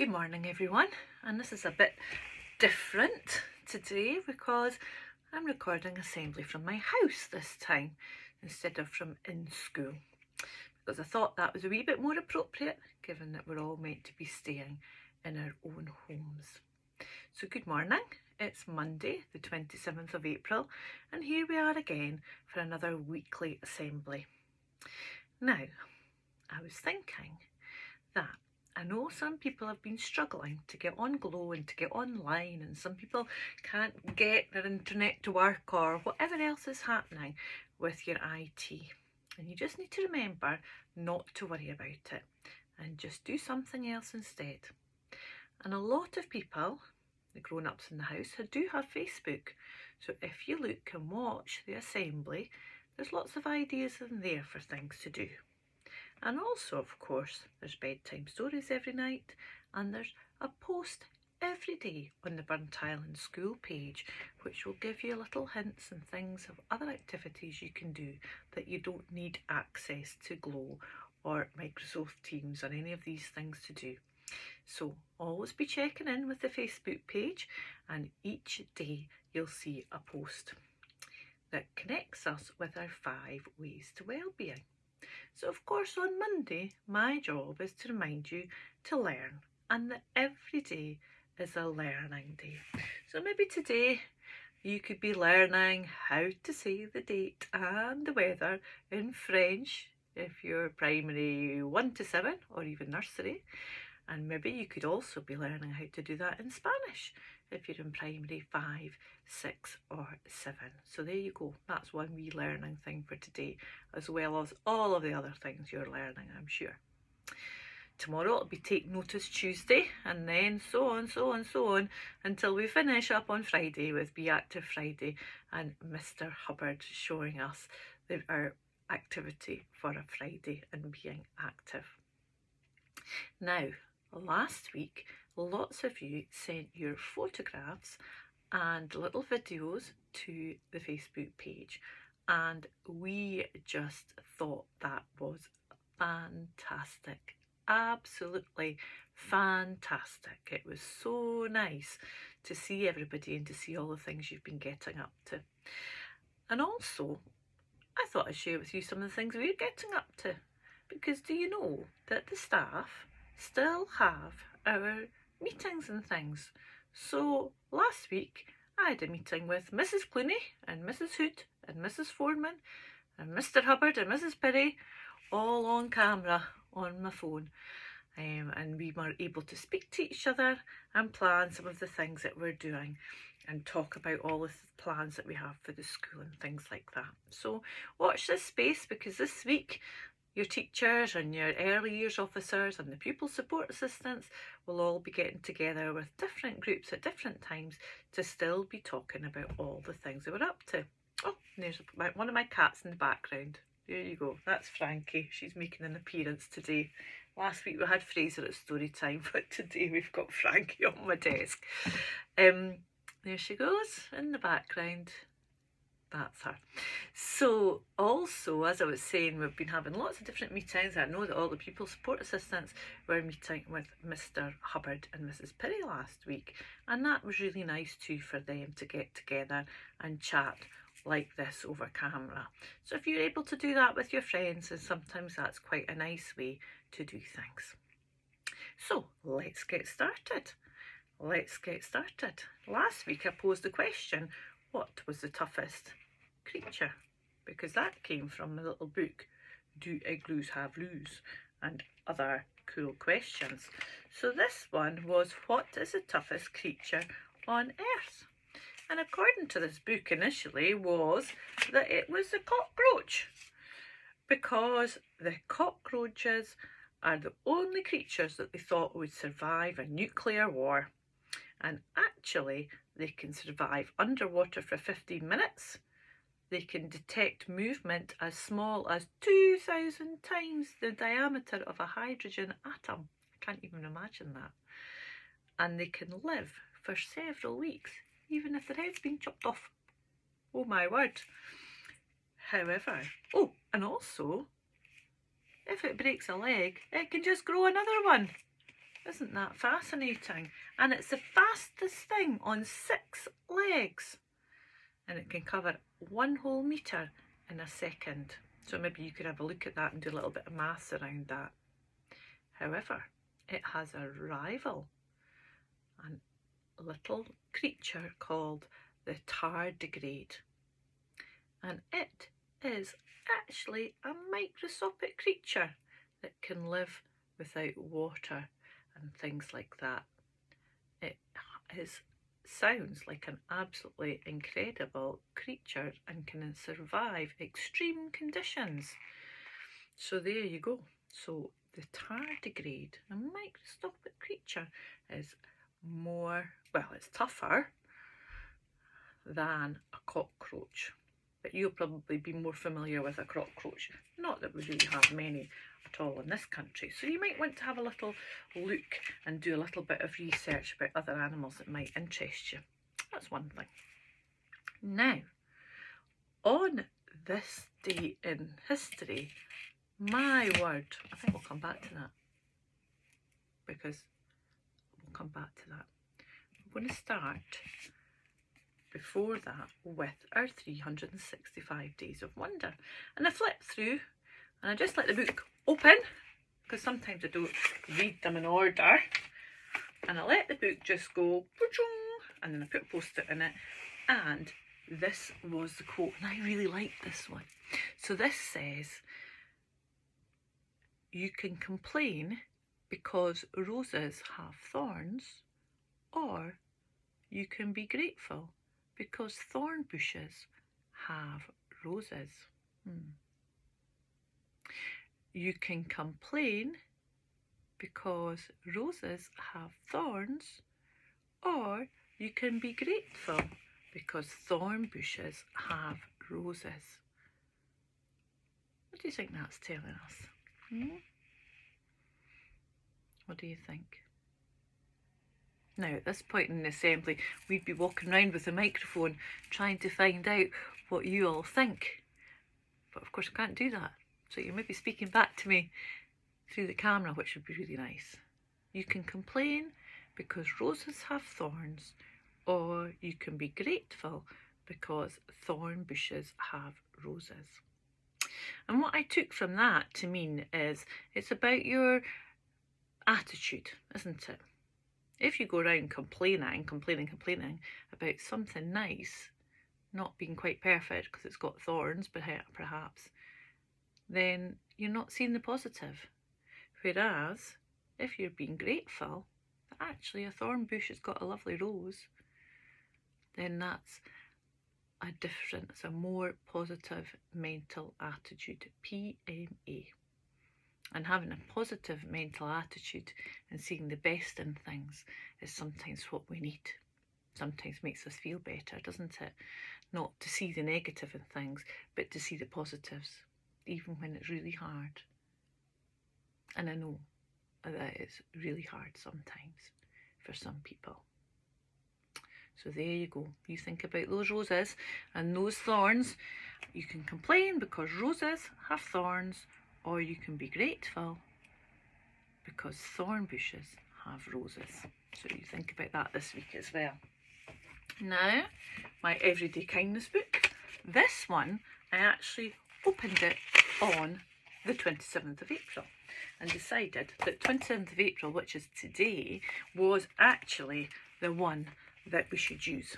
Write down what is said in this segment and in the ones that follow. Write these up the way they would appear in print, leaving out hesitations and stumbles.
Good morning everyone, and this is a bit different today because I'm recording assembly from my house this time instead of from in school, because I thought that was a wee bit more appropriate given that we're all meant to be staying in our own homes. So good morning, it's Monday the 27th of April and here we are again for another weekly assembly. Now, I was thinking that I know some people have been struggling to get on Glow and to get online, and some people can't get their internet to work or whatever else is happening with your IT. And you just need to remember not to worry about it and just do something else instead. And a lot of people, the grown-ups in the house, do have Facebook. So if you look and watch the assembly, there's lots of ideas in there for things to do. And also, of course, there's bedtime stories every night, and there's a post every day on the Burnt Island School page, which will give you little hints and things of other activities you can do that you don't need access to Glow or Microsoft Teams or any of these things to do. So always be checking in with the Facebook page, and each day you'll see a post that connects us with our 5 ways to wellbeing. So of course on Monday my job is to remind you to learn, and that every day is a learning day. So maybe today you could be learning how to say the date and the weather in French if you're primary 1 to 7 or even nursery, and maybe you could also be learning how to do that in Spanish if you're in primary 5, 6 or 7. So there you go, that's one wee learning thing for today, as well as all of the other things you're learning, I'm sure. Tomorrow it'll be Take Notice Tuesday, and then so on until we finish up on Friday with Be Active Friday and Mr. Hubbard showing us our activity for a Friday and being active. Now, last week lots of you sent your photographs and little videos to the Facebook page, and we just thought that was fantastic, absolutely fantastic. It was so nice to see everybody and to see all the things you've been getting up to. And also I thought I'd share with you some of the things we're getting up to, because do you know that the staff still have our meetings and things? So last week I had a meeting with Mrs. Clooney and Mrs. Hood and Mrs. Foreman and Mr. Hubbard and Mrs. Perry, all on camera on my phone, and we were able to speak to each other and plan some of the things that we're doing and talk about all of the plans that we have for the school and things like that. So watch this space, because this week your teachers and your early years officers and the pupil support assistants will all be getting together with different groups at different times to still be talking about all the things that we're up to. Oh, and there's one of my cats in the background. There you go, that's Frankie. She's making an appearance today. Last week we had Fraser at story time, but today we've got Frankie on my desk. There she goes in the background. That's her. So also, as I was saying, we've been having lots of different meetings. I know that all the pupil support assistants were meeting with Mr. Hubbard and Mrs. Perry last week, and that was really nice too for them to get together and chat like this over camera. So if you're able to do that with your friends, and sometimes that's quite a nice way to do things. So let's get started. Last week I posed the question, what was the toughest creature? Because that came from a little book, Do Igloos Have Loos? And other cool questions. So this one was, what is the toughest creature on Earth? And according to this book initially was that it was the cockroach, because the cockroaches are the only creatures that they thought would survive a nuclear war. And actually they can survive underwater for 15 minutes. They can detect movement as small as 2,000 times the diameter of a hydrogen atom. I can't even imagine that. And they can live for several weeks, even if their head's been chopped off. Oh my word. However, oh, and also, if it breaks a leg, it can just grow another one. Isn't that fascinating? And it's the fastest thing on 6 legs. And it can cover 1 whole metre in a second. So maybe you could have a look at that and do a little bit of maths around that. However, it has a rival, a little creature called the tardigrade. And it is actually a microscopic creature that can live without water and things like that. It sounds like an absolutely incredible creature and can survive extreme conditions. So there you go. So the tardigrade, a microscopic creature, is it's tougher than a cockroach. But you'll probably be more familiar with a cockroach. Not that we really have many at all in this country. So you might want to have a little look and do a little bit of research about other animals that might interest you. That's one thing. Now, on this day in history, my word, I think we'll come back to that, because we'll come back to that. We're going to start before that with our 365 Days of Wonder. And I flip through and I just let the book open, because sometimes I don't read them in order. And I let the book just go, and then I put a post-it in it. And this was the quote, and I really like this one. So this says, you can complain because roses have thorns, or you can be grateful because thorn bushes have roses. You can complain because roses have thorns, or you can be grateful because thorn bushes have roses. What do you think that's telling us? What do you think? Now, at this point in the assembly, we'd be walking around with a microphone trying to find out what you all think. But of course, I can't do that. So you might be speaking back to me through the camera, which would be really nice. You can complain because roses have thorns, or you can be grateful because thorn bushes have roses. And what I took from that to mean is it's about your attitude, isn't it? If you go around complaining about something nice not being quite perfect because it's got thorns perhaps, then you're not seeing the positive. Whereas if you're being grateful that actually a thorn bush has got a lovely rose, then that's it's a more positive mental attitude, PMA. And having a positive mental attitude and seeing the best in things is sometimes what we need. Sometimes makes us feel better, doesn't it? Not to see the negative in things, but to see the positives, even when it's really hard. And I know that it's really hard sometimes for some people. So there you go. You think about those roses and those thorns. You can complain because roses have thorns, or you can be grateful because thorn bushes have roses. So you think about that this week as well. Now, my Everyday Kindness book. This one, I actually opened it on the 27th of April and decided that 27th of April, which is today, was actually the one that we should use.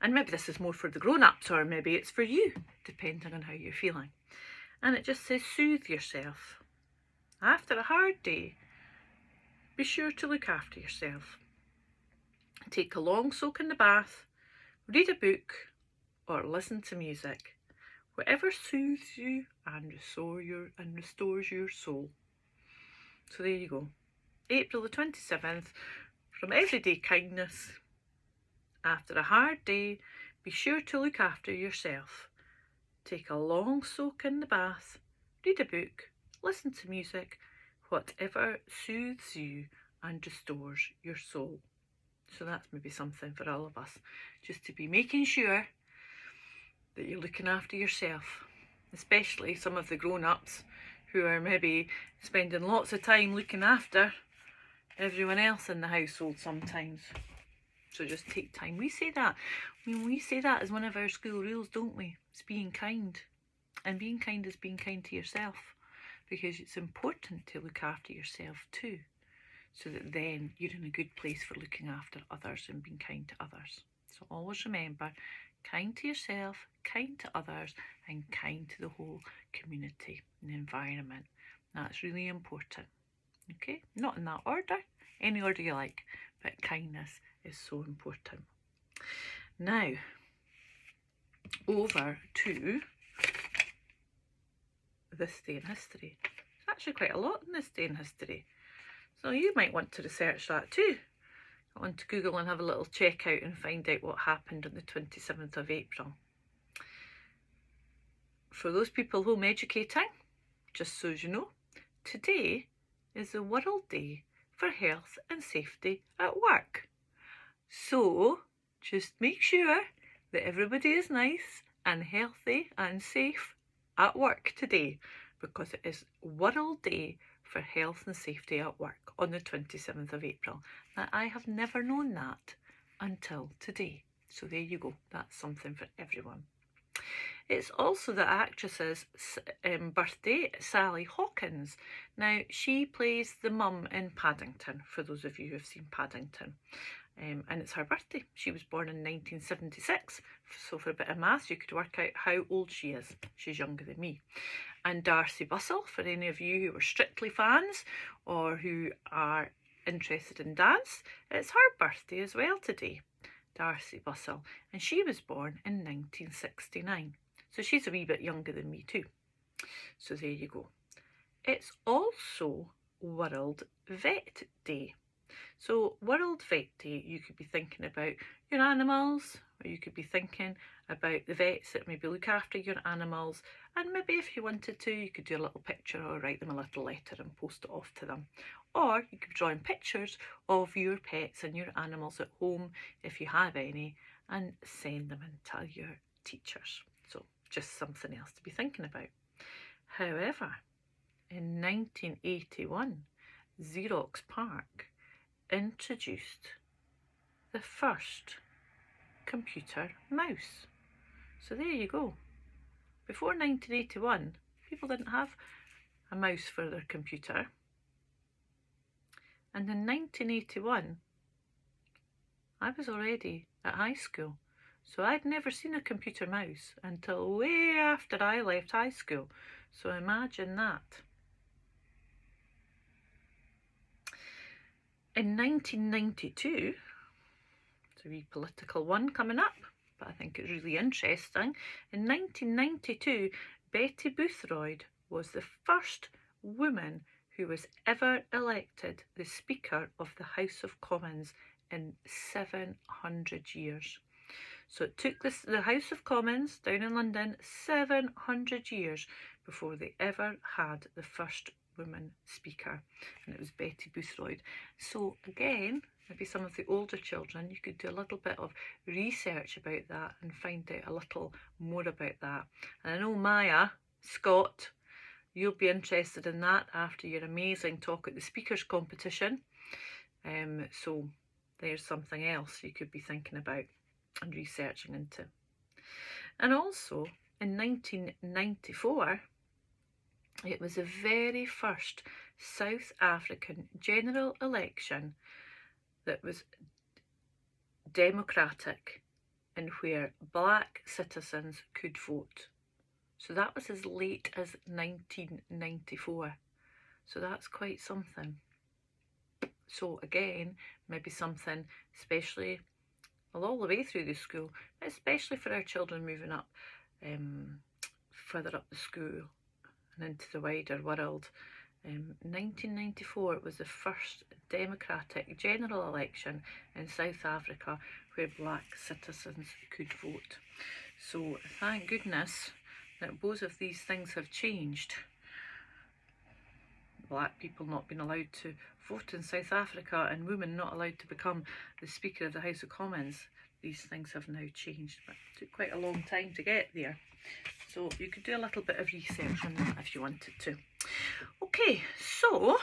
And maybe this is more for the grown-ups, or maybe it's for you, depending on how you're feeling. And it just says, soothe yourself. After a hard day, be sure to look after yourself. Take a long soak in the bath, read a book, or listen to music. Whatever soothes you and restores your soul. So there you go. April the 27th, from Everyday Kindness. After a hard day, be sure to look after yourself. Take a long soak in the bath, read a book, listen to music, whatever soothes you and restores your soul. So that's maybe something for all of us, just to be making sure that you're looking after yourself, especially some of the grown-ups who are maybe spending lots of time looking after everyone else in the household sometimes. So just take time. We say that. I mean, we say that as one of our school rules, don't we? It's being kind. And being kind is being kind to yourself, because it's important to look after yourself too, so that then you're in a good place for looking after others and being kind to others. So always remember, kind to yourself, kind to others, and kind to the whole community and environment. That's really important. Okay, not in that order, any order you like, but kindness is so important. Now, over to this day in history. There's actually quite a lot in this day in history, so you might want to research that too. Go on to Google and have a little check out and find out what happened on the 27th of April. For those people home educating, just so you know, today is the World Day for Health and Safety at Work. So just make sure that everybody is nice and healthy and safe at work today, because it is World Day for Health and Safety at Work on the 27th of April. Now, I have never known that until today. So there you go. That's something for everyone. It's also the actress's birthday, Sally Hawkins. Now, she plays the mum in Paddington, for those of you who have seen Paddington. And it's her birthday. She was born in 1976, so for a bit of maths you could work out how old she is. She's younger than me. And Darcy Bussell, for any of you who are Strictly fans or who are interested in dance, it's her birthday as well today, Darcy Bussell, and she was born in 1969, so she's a wee bit younger than me too. So there you go. It's also World Vet Day. So World Vet Day, you could be thinking about your animals, or you could be thinking about the vets that maybe look after your animals, and maybe if you wanted to, you could do a little picture or write them a little letter and post it off to them. Or you could be drawing pictures of your pets and your animals at home, if you have any, and send them in to your teachers. So just something else to be thinking about. However, in 1981, Xerox PARC introduced the first computer mouse. So there you go. Before 1981, people didn't have a mouse for their computer. And in 1981, I was already at high school. So I'd never seen a computer mouse until way after I left high school. So imagine that. In 1992, it's a wee political one coming up, but I think it's really interesting. In 1992, Betty Boothroyd was the first woman who was ever elected the Speaker of the House of Commons in 700 years. So it took the House of Commons down in London 700 years before they ever had the first woman speaker, and it was Betty Boothroyd. So again, maybe some of the older children, you could do a little bit of research about that and find out a little more about that. And I know Maya, Scott, you'll be interested in that after your amazing talk at the speakers competition. So there's something else you could be thinking about and researching into. And also in 1994, it was the very first South African general election that was democratic and where black citizens could vote. So that was as late as 1994. So that's quite something. So again, maybe something, especially all the way through the school, especially for our children moving up further up the school and into the wider world. 1994 was the first democratic general election in South Africa where black citizens could vote. So thank goodness that both of these things have changed. Black people not being allowed to vote in South Africa and women not allowed to become the Speaker of the House of Commons. These things have now changed, but it took quite a long time to get there. So you could do a little bit of research on that if you wanted to. Okay, so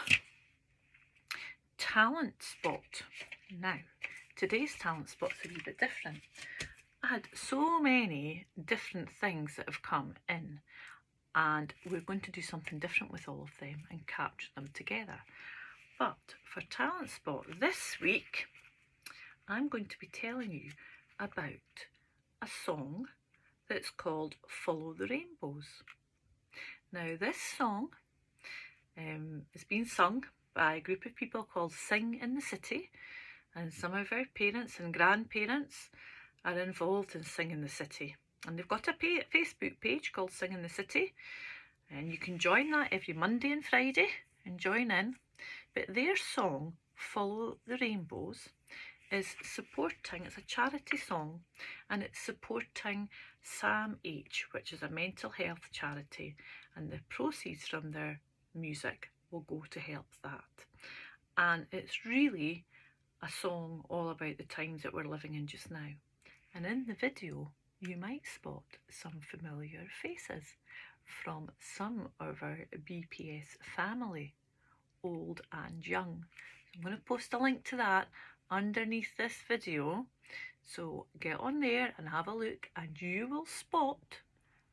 talent spot. Now, today's talent spot's a wee bit different. I had so many different things that have come in, and we're going to do something different with all of them and capture them together. But for talent spot this week, I'm going to be telling you about a song that's called Follow the Rainbows. Now, this song is being sung by a group of people called Sing in the City, and some of our parents and grandparents are involved in Sing in the City, and they've got a Facebook page called Sing in the City, and you can join that every Monday and Friday and join in. But their song Follow the Rainbows is supporting, it's a charity song, and it's supporting Sam H, which is a mental health charity, and the proceeds from their music will go to help that. And it's really a song all about the times that we're living in just now. And in the video, you might spot some familiar faces from some of our BPS family, old and young. So I'm going to post a link to that underneath this video. So get on there and have a look, and you will spot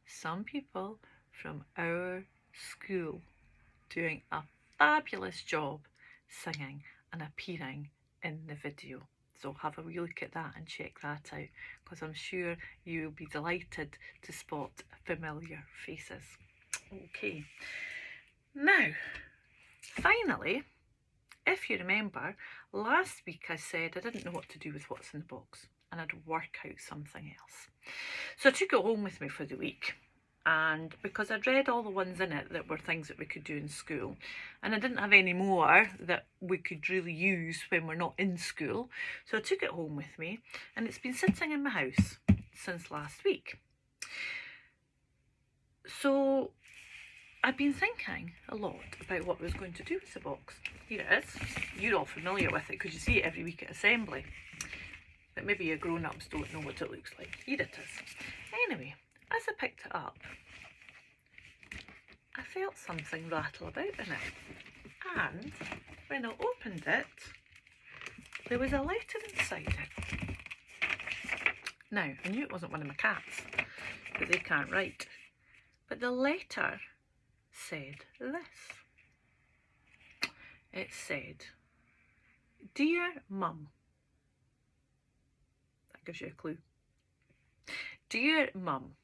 some people from our school doing a fabulous job singing and appearing in the video. So have a wee look at that and check that out, because I'm sure you'll be delighted to spot familiar faces. Okay, now finally, if you remember, last week I said I didn't know what to do with what's in the box and I'd work out something else. So I took it home with me for the week, and because I'd read all the ones in it that were things that we could do in school, and I didn't have any more that we could really use when we're not in school, so I took it home with me, and it's been sitting in my house since last week. So I've been thinking a lot about what I was going to do with the box. Here it is. You're all familiar with it because you see it every week at assembly, but maybe your grown-ups don't know what it looks like. Here it is. Anyway, as I picked it up, I felt something rattle about in it, and when I opened it, there was a letter inside it. Now, I knew it wasn't one of my cats, because they can't write, but the letter said this. It said, "Dear Mum." That gives you a clue. "Dear Mum,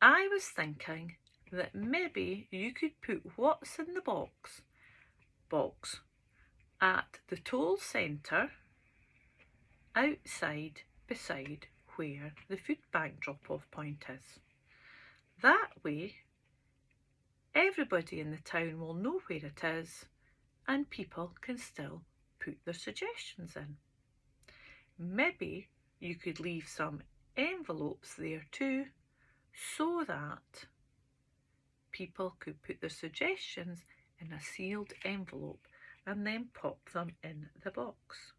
I was thinking that maybe you could put what's in the box at the toll centre outside beside where the food bank drop-off point is. That way everybody in the town will know where it is and people can still put their suggestions in. Maybe you could leave some envelopes there too, so that people could put their suggestions in a sealed envelope and then pop them in the box."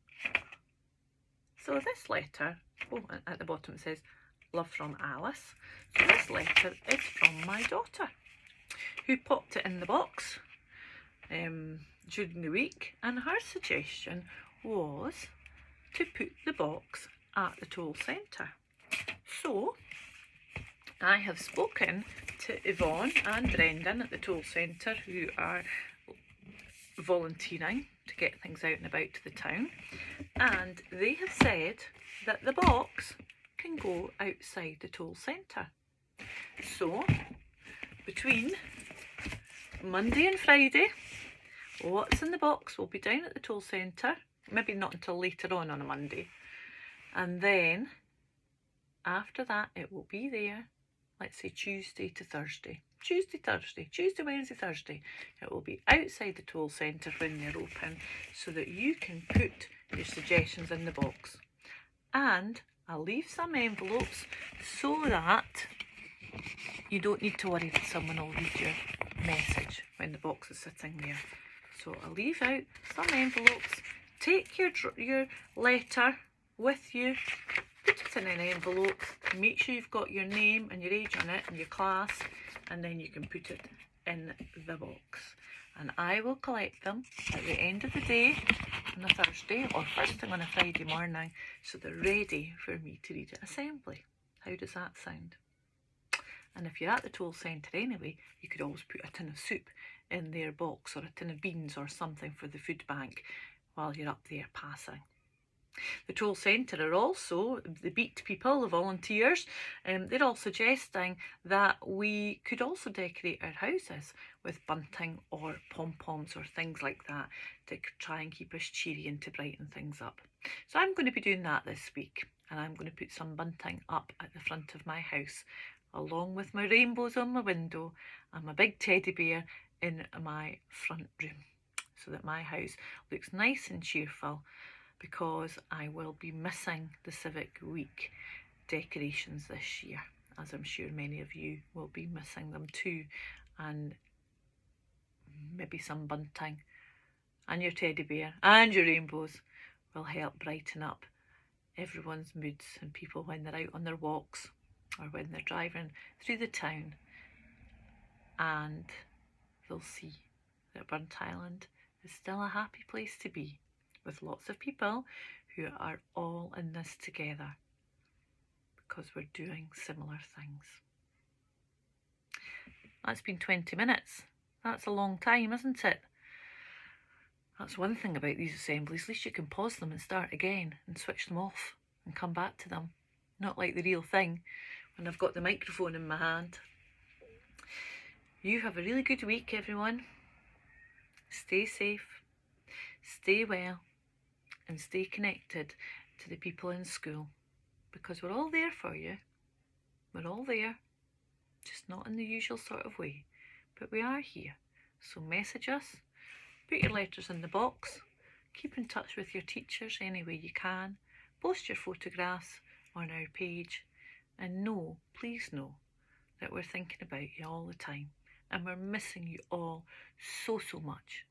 So this letter, at the bottom it says, "Love from Alice." So this letter is from my daughter, who popped it in the box during the week, and her suggestion was to put the box at the toll centre. So I have spoken to Yvonne and Brendan at the toll centre, who are volunteering to get things out and about to the town, and they have said that the box can go outside the toll centre. So between Monday and Friday, what's in the box will be down at the toll centre, maybe not until later on a Monday, and then after that it will be there, let's say Tuesday to Thursday. Tuesday, Wednesday, Thursday. It will be outside the toll centre when they're open, so that you can put your suggestions in the box. And I'll leave some envelopes so that you don't need to worry that someone will read your message when the box is sitting there. So I'll leave out some envelopes. Take your letter with you, put it in an envelope, make sure you've got your name and your age on it and your class, and then you can put it in the box. and I will collect them at the end of the day on a Thursday or first thing on a Friday morning, so they're ready for me to read at assembly. How does that sound? And if you're at the toll centre anyway, you could always put a tin of soup in their box, or a tin of beans or something for the food bank while you're up there passing. The toll centre are also, the Beat people, the volunteers, they're all suggesting that we could also decorate our houses with bunting or pom-poms or things like that to try and keep us cheery and to brighten things up. So I'm going to be doing that this week, and I'm going to put some bunting up at the front of my house, along with my rainbows on my window and my big teddy bear in my front room, so that my house looks nice and cheerful, because I will be missing the Civic Week decorations this year, as I'm sure many of you will be missing them too, and maybe some bunting and your teddy bear and your rainbows will help brighten up everyone's moods, and people when they're out on their walks or when they're driving through the town, and they'll see that Burntisland is still a happy place to be, with lots of people who are all in this together because we're doing similar things. That's been 20 minutes. That's a long time, isn't it? That's one thing about these assemblies. At least you can pause them and start again and switch them off and come back to them. Not like the real thing when I've got the microphone in my hand. You have a really good week, everyone. Stay safe, stay well, and stay connected to the people in school, because we're all there for you. We're all there, just not in the usual sort of way, but we are here. So message us, put your letters in the box, keep in touch with your teachers any way you can, post your photographs on our page, and know, please know, that we're thinking about you all the time, and we're missing you all so much.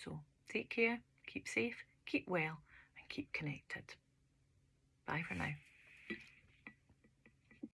So take care, keep safe, keep well, and keep connected. Bye for now.